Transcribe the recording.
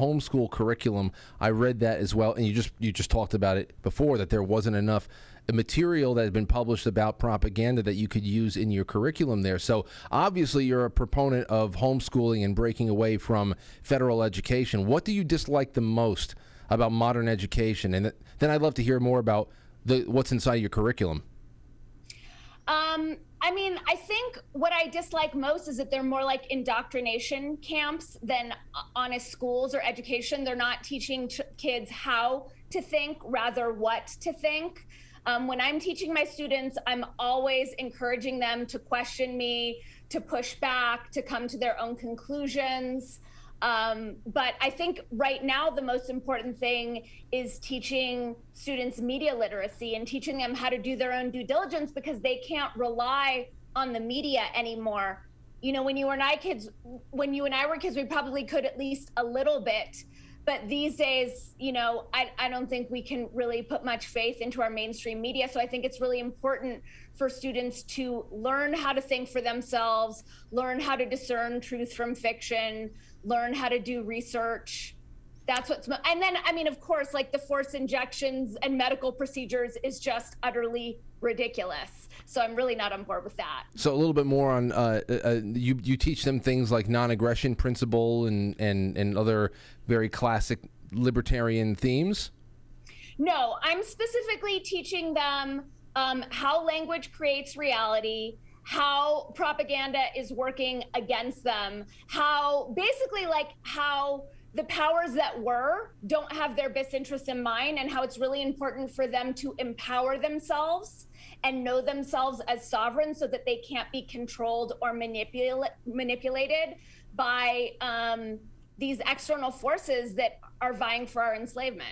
homeschool curriculum. I read that as well, and you just talked about it before, that there wasn't enough material that had been published about propaganda that you could use in your curriculum there. So obviously you're a proponent of homeschooling and breaking away from federal education. What do you dislike the most about modern education? And then I'd love to hear more about what's inside your curriculum. I think what I dislike most is that they're more like indoctrination camps than honest schools or education. They're not teaching kids how to think, rather what to think. When I'm teaching my students, I'm always encouraging them to question me, to push back, to come to their own conclusions. But I think right now the most important thing is teaching students media literacy and teaching them how to do their own due diligence, because they can't rely on the media anymore. You know, when you and I were kids, we probably could at least a little bit. But these days, you know, I don't think we can really put much faith into our mainstream media. So I think it's really important for students to learn how to think for themselves, learn how to discern truth from fiction, learn how to do research. That's and then, of course, like the forced injections and medical procedures is just utterly ridiculous. So I'm really not on board with that. So a little bit more on, you teach them things like non-aggression principle and other very classic libertarian themes? No, I'm specifically teaching them how language creates reality, how propaganda is working against them, how the powers that were don't have their best interests in mind, and how it's really important for them to empower themselves and know themselves as sovereign so that they can't be controlled or manipulated by these external forces that are vying for our enslavement.